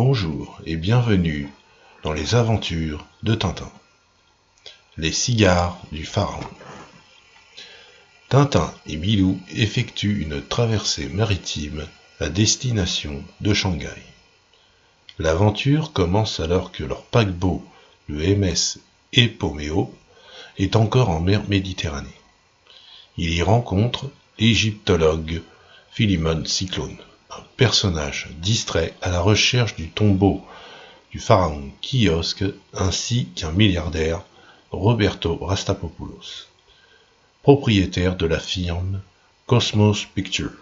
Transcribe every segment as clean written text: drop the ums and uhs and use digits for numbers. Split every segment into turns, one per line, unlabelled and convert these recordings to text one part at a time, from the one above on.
Bonjour et bienvenue dans les aventures de Tintin. Les cigares du pharaon. Tintin et Milou effectuent une traversée maritime à destination de Shanghai. L'aventure commence alors que leur paquebot, le MS Epomeo, est encore en mer Méditerranée. Il y rencontre l'égyptologue Philemon Cyclone, un personnage distrait à la recherche du tombeau du pharaon Kiosque, ainsi qu'un milliardaire, Roberto Rastapopoulos, propriétaire de la firme Cosmos Pictures.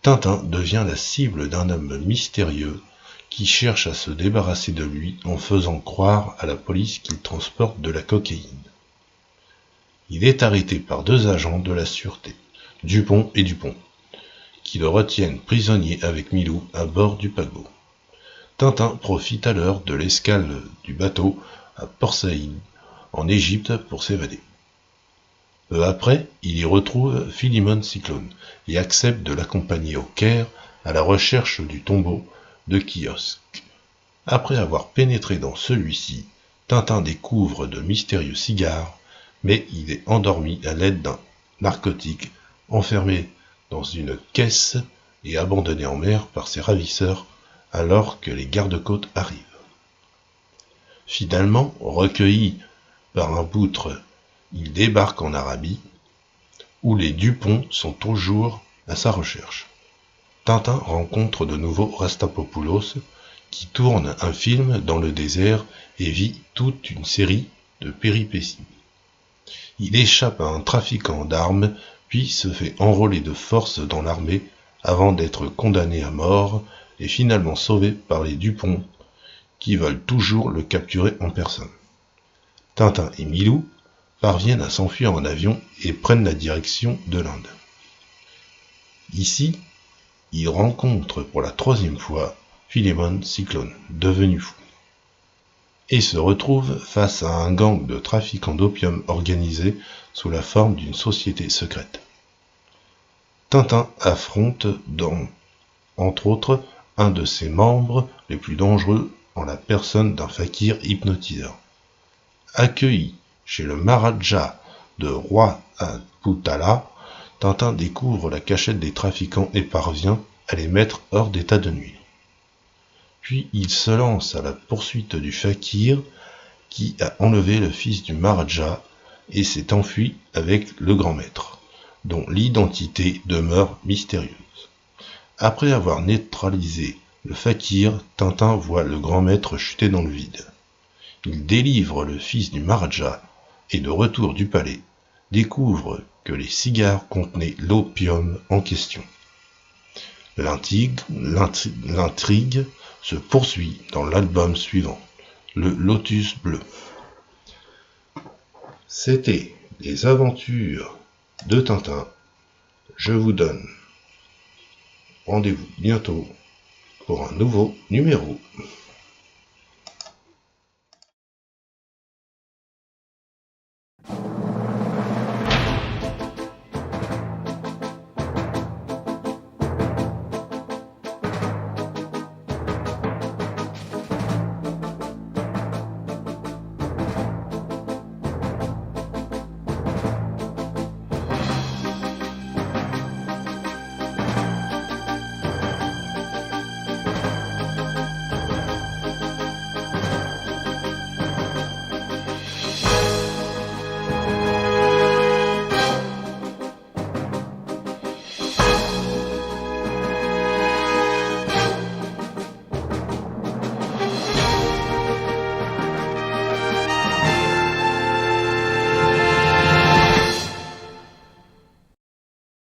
Tintin devient la cible d'un homme mystérieux qui cherche à se débarrasser de lui en faisant croire à la police qu'il transporte de la cocaïne. Il est arrêté par deux agents de la sûreté, Dupont et Dupont, qui le retiennent prisonnier avec Milou à bord du paquebot. Tintin profite alors de l'escale du bateau à Port Saïd, en Égypte, pour s'évader. Peu après, il y retrouve Philemon Cyclone et accepte de l'accompagner au Caire à la recherche du tombeau de Kiosque. Après avoir pénétré dans celui-ci, Tintin découvre de mystérieux cigares, mais il est endormi à l'aide d'un narcotique, enfermé dans une caisse et abandonné en mer par ses ravisseurs alors que les gardes-côtes arrivent. Finalement, recueilli par un poutre, il débarque en Arabie, où les Dupont sont toujours à sa recherche. Tintin rencontre de nouveau Rastapopoulos, qui tourne un film dans le désert et vit toute une série de péripéties. Il échappe à un trafiquant d'armes, puis se fait enrôler de force dans l'armée avant d'être condamné à mort et finalement sauvé par les Dupont, qui veulent toujours le capturer en personne. Tintin et Milou parviennent à s'enfuir en avion et prennent la direction de l'Inde. Ici, ils rencontrent pour la troisième fois Philemon Cyclone, devenu fou, et se retrouvent face à un gang de trafiquants d'opium organisé sous la forme d'une société secrète. Tintin affronte, entre autres, un de ses membres les plus dangereux en la personne d'un fakir hypnotiseur. Accueilli chez le Maharaja de Roi-Putala, Tintin découvre la cachette des trafiquants et parvient à les mettre hors d'état de nuire. Puis il se lance à la poursuite du fakir qui a enlevé le fils du Maharaja et s'est enfui avec le grand maître, dont l'identité demeure mystérieuse. Après avoir neutralisé le fakir, Tintin voit le grand maître chuter dans le vide. Il délivre le fils du Maharaja et de retour du palais, découvre que les cigares contenaient l'opium en question. L'intrigue se poursuit dans l'album suivant, le Lotus Bleu. C'était les aventures de Tintin. Je vous donne rendez-vous bientôt pour un nouveau numéro.